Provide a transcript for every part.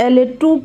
LA2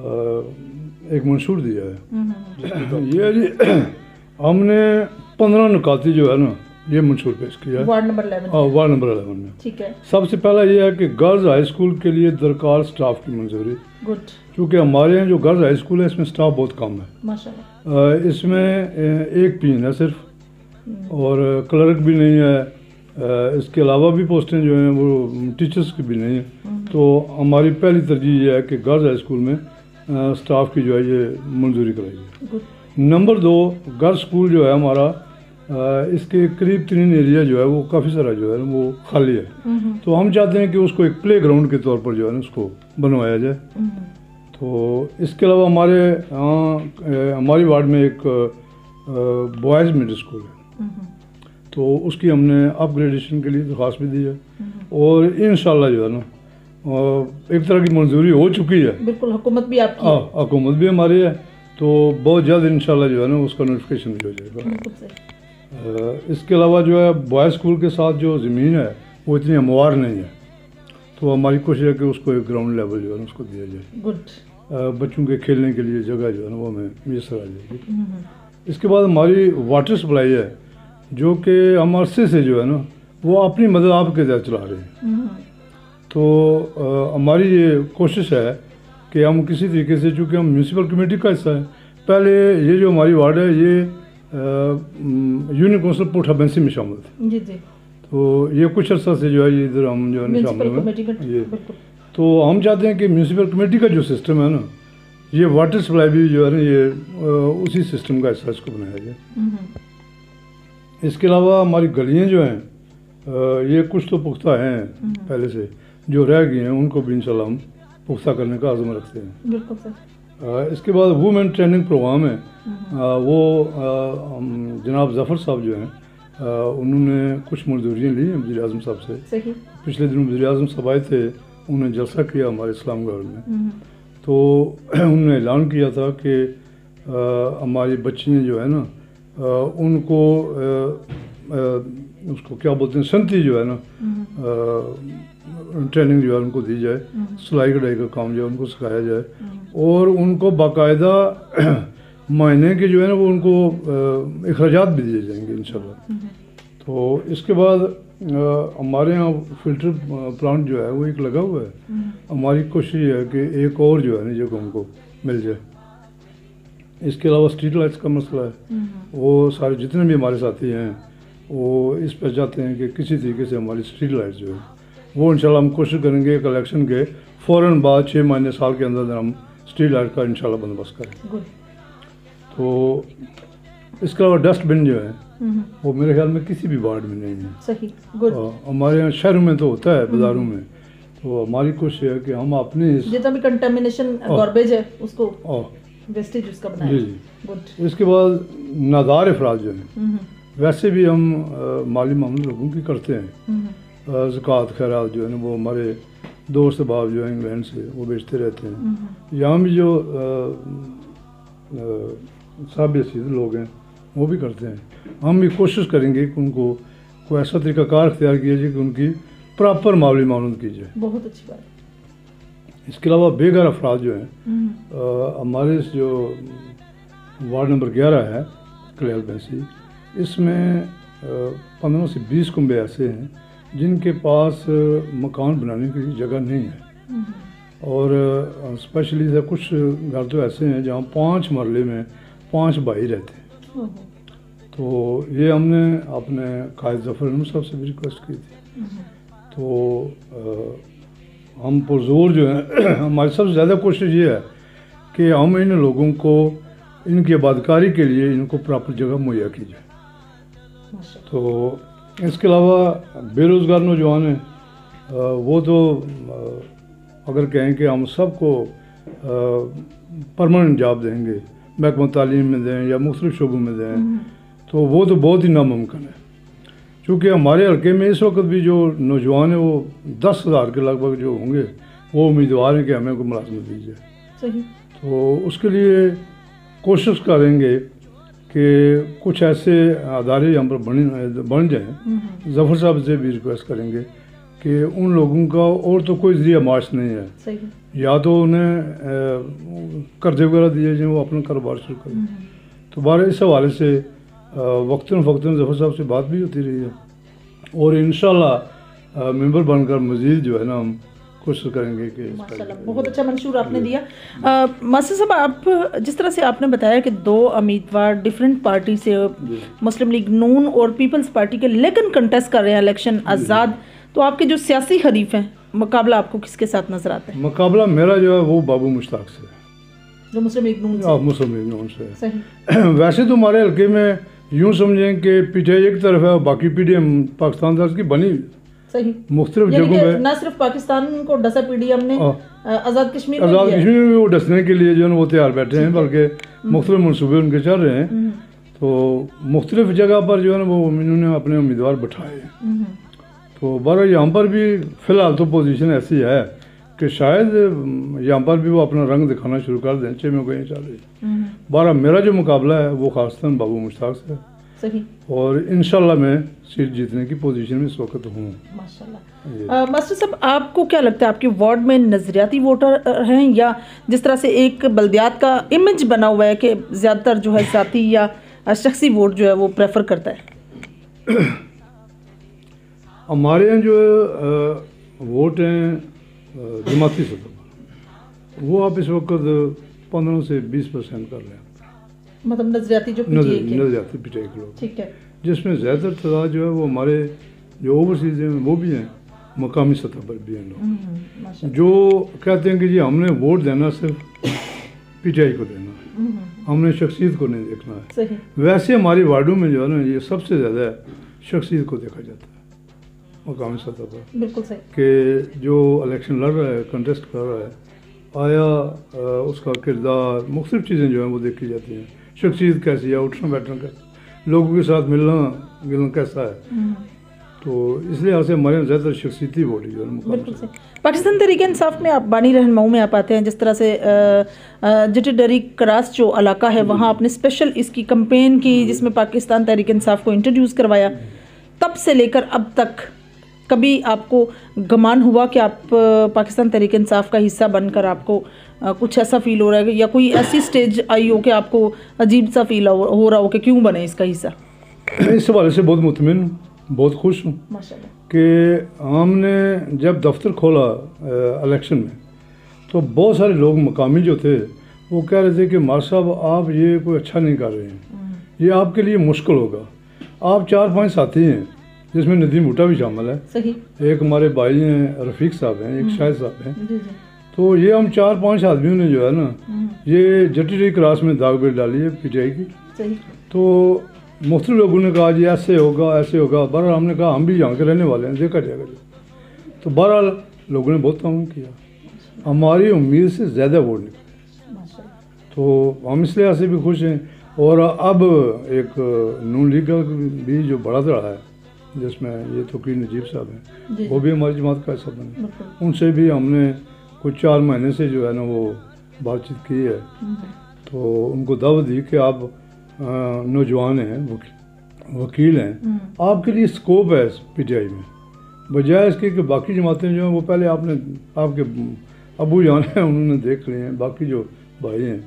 ایک منشور دیا ہے. یہ جی ہم نے 15 نکاتی جو ہے نا یہ منشور پیش کیا ہے وارڈ نمبر 11. وارڈ نمبر 11 میں. ٹھیک ہے. سب سے پہلا یہ ہے کہ گرلز ہائی اسکول کے لیے درکار سٹاف کی منظوری. گڈ. کیونکہ ہمارے یہاں جو گرلز ہائی اسکول ہے اس میں سٹاف بہت کم ہے. ماشاءاللہ. اس میں ایک پین ہے صرف اور کلرک بھی نہیں ہے. اس کے علاوہ بھی پوسٹیں جو ہیں وہ ٹیچرس کی بھی نہیں ہیں. تو ہماری پہلی ترجیح یہ ہے کہ گرلز ہائی اسکول میں سٹاف کی جو ہے یہ منظوری کرائی جائے. نمبر 2 گرلز اسکول جو ہے ہمارا اس کے قریب ترین ایریا جو ہے وہ کافی سارا جو ہے وہ خالی ہے. تو ہم چاہتے ہیں کہ اس کو ایک پلے گراؤنڈ کے طور پر جو ہے نا اس کو بنوایا جائے. تو اس کے علاوہ ہماری وارڈ میں ایک بوائز مڈل اسکول ہے تو اس کی ہم نے اپ گریڈیشن کے لیے درخواست بھی دی ہے اور انشاءاللہ جو ہے نا ایک طرح کی منظوری ہو چکی ہے. بالکل. حکومت بھی آپ کی ہے. حکومت بھی ہماری ہے تو بہت جلد انشاءاللہ جو ہے نا اس کا نوٹیفیکیشن بھی ہو جائے گا. اس کے علاوہ جو ہے بوائز اسکول کے ساتھ جو زمین ہے وہ اتنی ہموار نہیں ہے تو ہماری کوشش ہے کہ اس کو ایک گراؤنڈ لیول جو ہے نا اس کو دیا جائے. گڈ. بچوں کے کھیلنے کے لیے جگہ جو ہے نا وہ ہمیں میسر آ جائے گی. اس کے بعد ہماری واٹر سپلائی ہے جو کہ ہم عرصے سے جو ہے نا وہ اپنی مدد آپ کے تحت چلا رہے ہیں. تو ہماری یہ کوشش ہے کہ ہم کسی طریقے سے چونکہ ہم میونسپل کمیٹی کا حصہ ہے. پہلے یہ جو ہماری وارڈ ہے یہ یونین کونسل پورٹ ہبنسی میں شامل تھی. جی جی. تو یہ کچھ عرصہ سے جو ہے یہ ادھر ہم جو ہے شامل ہوئے. تو ہم چاہتے ہیں کہ میونسپل کمیٹی کا جو سسٹم ہے نا یہ واٹر سپلائی بھی جو ہے نا یہ اسی سسٹم کا حصہ اس کو بنایا جائے. اس کے علاوہ ہماری گلیاں جو ہیں یہ کچھ تو پختہ ہیں پہلے سے جو رہ گئی ہیں ان کو بھی انشاءاللہ ہم پختہ کرنے کا عزم رکھتے ہیں. بالکل سر. اس کے بعد وومن ٹریننگ پروگرام ہے وہ جناب ظفر صاحب جو ہیں انہوں نے کچھ مزدوریاں لی ہیں وزیر اعظم صاحب سے. صحیح. پچھلے دنوں وزیر اعظم صاحب آئے تھے انہوں نے جلسہ کیا ہمارے اسلام گڑھ میں. تو انہوں نے اعلان کیا تھا کہ ہماری بچیاں جو ہے نا ان کو اس کو کیا بولتے ہیں سنتی جو ہے نا ٹریننگ جو ہے ان کو دی جائے. سلائی کڑھائی کا کام جو ہے ان کو سکھایا جائے اور ان کو باقاعدہ مہینے کے جو ہے نا وہ ان کو اخراجات بھی دیے جائیں گے انشاءاللہ. تو اس کے بعد ہمارے یہاں فلٹر پلانٹ جو ہے وہ ایک لگا ہوا ہے. ہماری کوشش یہ ہے کہ ایک اور جو ہے نا جگہ ان کو مل جائے. اس کے علاوہ اسٹریٹ لائٹس کا مسئلہ ہے وہ سارے جتنے بھی ہمارے ساتھی ہیں وہ اس پہ چاہتے ہیں کہ کسی طریقے سے ہماری اسٹریٹ لائٹس جو ہے وہ انشاءاللہ ہم کوشش کریں گے الیکشن کے فوراً بعد 6 مہینے سال کے اندر ہم اسٹریٹ لائٹ کا انشاءاللہ بندوبست کریں. تو اس کے علاوہ ڈسٹ بن جو ہے وہ میرے خیال میں کسی بھی وارڈ میں نہیں ہے. صحیح. ہمارے یہاں شہروں میں تو ہوتا ہے بازاروں میں. تو ہماری کوشش ہے کہ ہم اپنے جتنا بھی کنٹامینیشن گاربیج ہے اس کو ویسٹیج اس کا بنائیں. جی. اس کے بعد نادار افراد جو ہیں ویسے بھی ہم مالی معاملے لوگوں کی کرتے ہیں. زکوٰۃ خیرات جو ہے نا وہ ہمارے دوست احباب جو ہیں انگلینڈ سے وہ بیچتے رہتے ہیں. یہاں بھی جو صاحب حیثیت لوگ ہیں وہ بھی کرتے ہیں. ہم بھی کوشش کریں گے کہ ان کو کوئی ایسا طریقہ کار اختیار کیا جائے کہ ان کی پراپر مالی معاونت کی جائے. بہت اچھی بات. اس کے علاوہ بے گھر افراد جو ہیں ہمارے جو وارڈ نمبر 11 ہے کلیل بینسی اس میں 15 سے 20 کنبے ایسے ہیں جن کے پاس مکان بنانے کی جگہ نہیں ہے. اور اسپیشلی کچھ گھر تو ایسے ہیں جہاں 5 مرلے میں 5 بھائی رہتے ہیں. تو یہ ہم نے اپنے قائد ظفر علم صاحب سے بھی ریکویسٹ کی تھی. تو ہم پرزور جو ہیں ہماری سب سے زیادہ کوشش یہ ہے کہ ہم ان لوگوں کو ان کی آبادکاری کے لیے ان کو پراپر جگہ مہیا کی جائے. تو اس کے علاوہ بے روزگار نوجوان ہیں وہ تو اگر کہیں کہ ہم سب کو پرماننٹ جاب دیں گے محکمہ تعلیم میں دیں یا مختلف شعبوں میں دیں تو وہ تو بہت ہی ناممکن ہے. چونکہ ہمارے حلقے میں اس وقت بھی جو نوجوان ہیں وہ 10,000 کے لگ بھگ جو ہوں گے وہ امیدوار ہیں کہ ہمیں کوئی ملازمت دی جائے. صحیح. تو اس کے لیے کوشش کریں گے کہ کچھ ایسے ادارے یہاں پر بن جائیں. ظفر صاحب سے بھی ریکویسٹ کریں گے کہ ان لوگوں کا اور تو کوئی ذریعہ معاش نہیں ہے. صحیح. یا تو انہیں قرضے وغیرہ دیے جائیں وہ اپنا کاروبار شروع کریں. تو بہرحال اس حوالے سے وقتاً فوقتاً ظفر صاحب سے بات بھی ہوتی رہی ہے اور انشاءاللہ ممبر بن کر مزید جو ہے نا ہم کوشش کریں گے کہ ماشاءاللہ بہت اچھا منشور آپ نے دیا. ماسٹر صاحب آپ جس طرح سے آپ نے بتایا کہ 2 امیدوار ڈفرینٹ پارٹی سے مسلم لیگ نون اور پیپلز پارٹی کے لیکن کنٹیسٹ کر رہے ہیں الیکشن آزاد, تو آپ کے جو سیاسی حریف ہیں مقابلہ آپ کو کس کے ساتھ نظر آتا ہے؟ مقابلہ میرا جو ہے وہ بابو مشتاق سے, جو مسلم لیگ نون سے. مسلم لیگ نون سے. صحیح. ویسے تو ہمارے حلقے میں یوں سمجھیں کہ پی ٹی آئی ایک طرف ہے اور باقی پی ڈی ایم پاکستان درس کی بنی صحیح مختلف جگہوں پہ. نہ صرف پاکستان کو ڈسا پی ڈی ایم نے, آزاد کشمیر میں بھی وہ ڈسنے کے لیے جو ہے وہ تیار بیٹھے ہیں, بلکہ مختلف منصوبے ان کے چل رہے ہیں. تو مختلف جگہ پر جو ہے نا وہ انہوں نے اپنے امیدوار بٹھائے ہیں. تو بہرحال یہاں پر بھی فی الحال تو پوزیشن ایسی ہے کہ شاید یہاں پر بھی وہ اپنا رنگ دکھانا شروع کر دیں, چھ میں کوئی چل رہی ہے. بہرحال میرا جو مقابلہ ہے وہ خاصتاً بابو مشتاق سے ہے. صحیح. اور انشاءاللہ میں سیٹ جیتنے کی پوزیشن میں اس وقت ہوں. ماشاءاللہ. ماسٹر صاحب آپ کو کیا لگتا ہے آپ کے وارڈ میں نظریاتی ووٹر ہیں یا جس طرح سے ایک بلدیات کا امیج بنا ہوا ہے کہ زیادہ تر جو ہے ذاتی یا شخصی ووٹ جو ہے وہ پریفر کرتا ہے؟ ہمارے یہاں جو ووٹ ہیں جماعتی سطح پر, وہ آپ اس وقت 15 سے 20% کر رہے ہیں. مطلب نظریاتی جو نظریاتی پی ٹی آئی کے لوگ, ٹھیک ہے, جس میں زیادہ تر تعداد جو ہے وہ ہمارے جو اوورسیز ہیں وہ بھی ہیں, مقامی سطح پر بھی ہیں لوگ جو کہتے ہیں کہ جی ہم نے ووٹ دینا صرف پی ٹی آئی کو دینا, ہم نے شخصیت کو نہیں دیکھنا ہے. ویسے ہماری وارڈوں میں جو ہے نا یہ سب سے زیادہ شخصیت کو دیکھا جاتا ہے مقامی سطح پر. بالکل صحیح. کہ جو الیکشن لڑ رہا ہے, کنٹیسٹ کر رہا ہے, آیا اس کا کردار, مختلف چیزیں جو ہیں وہ دیکھی جاتی ہیں. شخصیت کیسی ہے, اٹھنا بیٹھنا کیسا, لوگوں کے ساتھ ملنا گلنا کیسا ہے. تو اس لحاظ سے ہمارے یہاں زیادہ تر شخصیتی ووٹ جو ہے. بالکل صحیح. پاکستان تحریک انصاف میں آپ بانی رہنماؤں میں آپ آتے ہیں, جس طرح سے جٹیڈری کراس جو علاقہ ہے وہاں آپ نے اسپیشل اس کی کمپین کی جس میں پاکستان تحریک انصاف کو انٹروڈیوس کروایا. تب سے لے کر اب تک کبھی آپ کو گمان ہوا کہ آپ پاکستان تحریک انصاف کا حصہ بن کر آپ کو کچھ ایسا فیل ہو رہا ہے یا کوئی ایسی سٹیج آئی ہو کہ آپ کو عجیب سا فیل ہو رہا ہو کہ کیوں بنے اس کا حصہ؟ اس حوالے سے بہت مطمئن ہوں, بہت خوش ہوں کہ ہم نے جب دفتر کھولا الیکشن میں تو بہت سارے لوگ مقامی جو تھے وہ کہہ رہے تھے کہ مار صاحب آپ یہ کوئی اچھا نہیں کر رہے ہیں, یہ آپ کے لیے مشکل ہوگا. آپ 4-5 ساتھی ہیں جس میں ندیم بھٹا بھی شامل ہے. صحیح. ایک ہمارے بھائی ہیں رفیق صاحب ہیں, ایک شاہد صاحب ہیں. تو یہ ہم 4-5 آدمیوں نے جو ہے نا یہ جٹیڈری کراس میں داغ بیل ڈالی ہے پی ٹی آئی کی. تو مختلف لوگوں نے کہا جی ایسے ہوگا ایسے ہوگا. بہرحال ہم نے کہا ہم بھی یہاں کے رہنے والے ہیں, دیکھا جائے گا. تو بہرحال لوگوں نے بہت تعاون کیا, ہماری امید سے زیادہ ووٹ نکلے. تو ہم اس لحاظ سے بھی خوش ہیں. اور اب ایک نون لیگ کا بھی جو بڑا دڑا ہے جس میں یہ توقیر نجیب صاحب ہیں, وہ بھی ہماری جماعت کا حصہ بنے. ان سے بھی ہم نے کچھ 4 مہینے سے جو ہے نا وہ بات چیت کی ہے. تو ان کو دعوت دی کہ آپ نوجوان ہیں, وکیل ہیں, آپ کے لیے اسکوپ ہے پی ٹی آئی میں, بجائے اس کے کہ باقی جماعتیں جو ہیں وہ پہلے آپ کے ابو جان ہیں انہوں نے دیکھ لیے ہیں, باقی جو بھائی ہیں.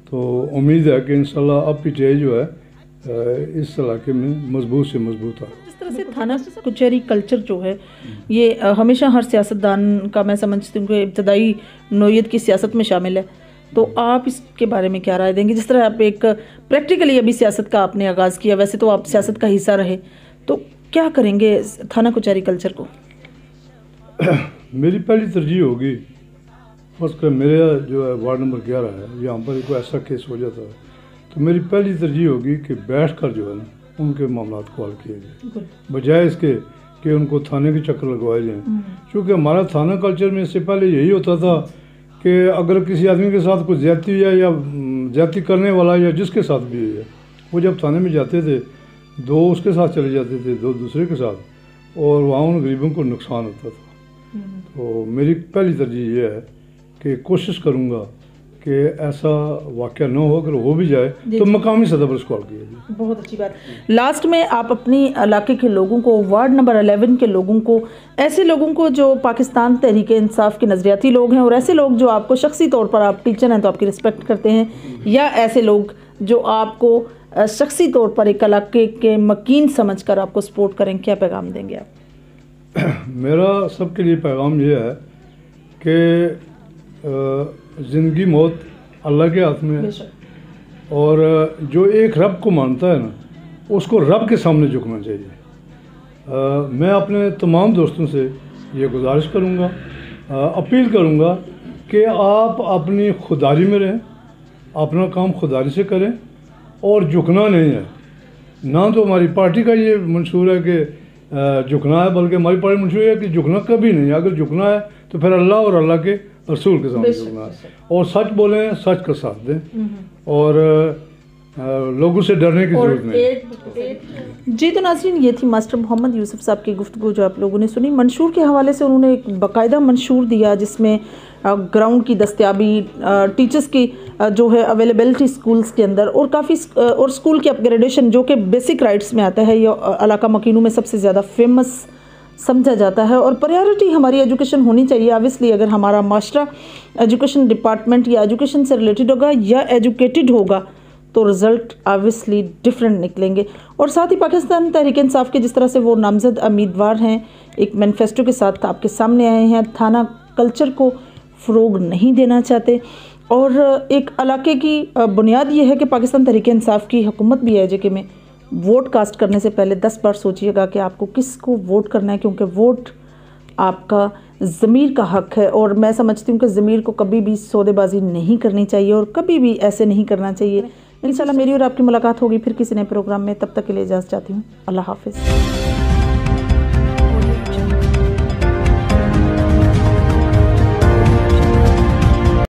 تو امید ہے کہ انشاءاللہ اب پی ٹی آئی جو ہے اس علاقے میں مضبوط سے مضبوط ہے. جس طرح سے تھانہ کچہری کلچر جو ہے یہ ہمیشہ ہر سیاستدان کا میں سمجھتی ہوں کہ ابتدائی نوعیت کی سیاست میں شامل ہے. تو آپ اس کے بارے میں کیا رائے دیں گے؟ جس طرح آپ ایک پریکٹیکلی ابھی سیاست کا آپ نے آغاز کیا, ویسے تو آپ سیاست کا حصہ رہے, تو کیا کریں گے تھانہ کچہری کلچر کو؟ میری پہلی ترجیح ہوگی بس کہ میرا جو ہے وارڈ نمبر 11 ہے, یہاں پر کوئی ایسا کیس ہو جاتا ہے تو میری پہلی ترجیح ہوگی کہ بیٹھ کر جو ہے نا ان کے معاملات کو حل کیا جائے, بجائے اس کے کہ ان کو تھانے کے چکر لگوائے جائیں. چونکہ ہمارا تھانہ کلچر میں اس سے پہلے یہی ہوتا تھا کہ اگر کسی آدمی کے ساتھ کوئی زیادتی ہے یا زیادتی کرنے والا یا جس کے ساتھ بھی ہے, وہ جب تھانے میں جاتے تھے 2 اس کے ساتھ چلے جاتے تھے, 2 دوسرے کے ساتھ, اور وہاں ان غریبوں کو نقصان ہوتا تھا. تو میری پہلی ترجیح یہ ہے کہ کوشش کروں گا کہ ایسا واقعہ نہ ہو، اگر ہو بھی جائے تو مقامی سطح پر سوال کیا جائے۔ بہت اچھی بات۔ لاسٹ میں آپ اپنی علاقے کے لوگوں کو، وارڈ نمبر 11 کے لوگوں کو، ایسے لوگوں کو جو پاکستان تحریک انصاف کے نظریاتی لوگ ہیں، اور ایسے لوگ جو آپ کو شخصی طور پر، آپ ٹیچر ہیں تو آپ کی رسپیکٹ کرتے ہیں، یا ایسے لوگ جو آپ کو شخصی طور پر ایک علاقے کے مکین سمجھ کر آپ کو سپورٹ کریں، کیا پیغام دیں گے آپ؟ میرا سب کے لیے پیغام یہ ہے کہ زندگی موت اللہ کے ہاتھ میں ہے، اور جو ایک رب کو مانتا ہے نا، اس کو رب کے سامنے جھکنا چاہیے۔ میں اپنے تمام دوستوں سے یہ گزارش کروں گا، اپیل کروں گا کہ آپ اپنی خودداری میں رہیں، اپنا کام خودداری سے کریں، اور جھکنا نہیں ہے۔ نہ تو ہماری پارٹی کا یہ منشور ہے کہ جھکنا ہے، بلکہ ہماری پارٹی منشور ہے کہ جھکنا کبھی نہیں ہے۔ اگر جھکنا ہے تو پھر اللہ اور اللہ کے رسول کے سامنے جھکنا ہے، اور سچ بولیں، سچ کا ساتھ دیں، اور لوگوں سے ڈرنے کی ضرورت نہیں۔ جی تو ناظرین، یہ تھی ماسٹر محمد یوسف صاحب کی گفتگو جو آپ لوگوں نے سنی۔ منشور کے حوالے سے انہوں نے ایک باقاعدہ منشور دیا جس میں گراؤنڈ کی دستیابی، ٹیچرز کی جو ہے اویلیبلٹی سکولز کے اندر، اور کافی اور سکول کی اپگریڈیشن جو کہ بیسک رائٹس میں آتا ہے، یہ علاقہ مکینوں میں سب سے زیادہ فیمس سمجھا جاتا ہے، اور پریارٹی ہماری ایجوکیشن ہونی چاہیے۔ آبویسلی اگر ہمارا معاشرہ ایجوکیشن ڈپارٹمنٹ یا ایجوکیشن سے ریلیٹڈ ہوگا یا ایجوکیٹڈ ہوگا تو رزلٹ آبویسلی ڈفرینٹ نکلیں گے۔ اور ساتھ ہی پاکستان تحریک انصاف کے جس طرح سے وہ نامزد امیدوار ہیں، ایک مینیفیسٹو کے ساتھ آپ کے سامنے آئے ہیں، تھانہ کلچر کو فروغ نہیں دینا چاہتے، اور ایک علاقے کی بنیاد یہ ہے کہ پاکستان تحریک انصاف کی حکومت بھی ہے جے میں ووٹ کاسٹ کرنے سے پہلے 10 بار سوچیے گا کہ آپ کو کس کو ووٹ کرنا ہے، کیونکہ ووٹ آپ کا ضمیر کا حق ہے، اور میں سمجھتی ہوں کہ ضمیر کو کبھی بھی سودے بازی نہیں کرنی چاہیے، اور کبھی بھی ایسے نہیں کرنا چاہیے۔ انشاءاللہ میری اور آپ کی ملاقات ہوگی پھر کسی نئے پروگرام میں، تب تک کے لیے اجازت چاہتی ہوں۔ اللہ حافظ۔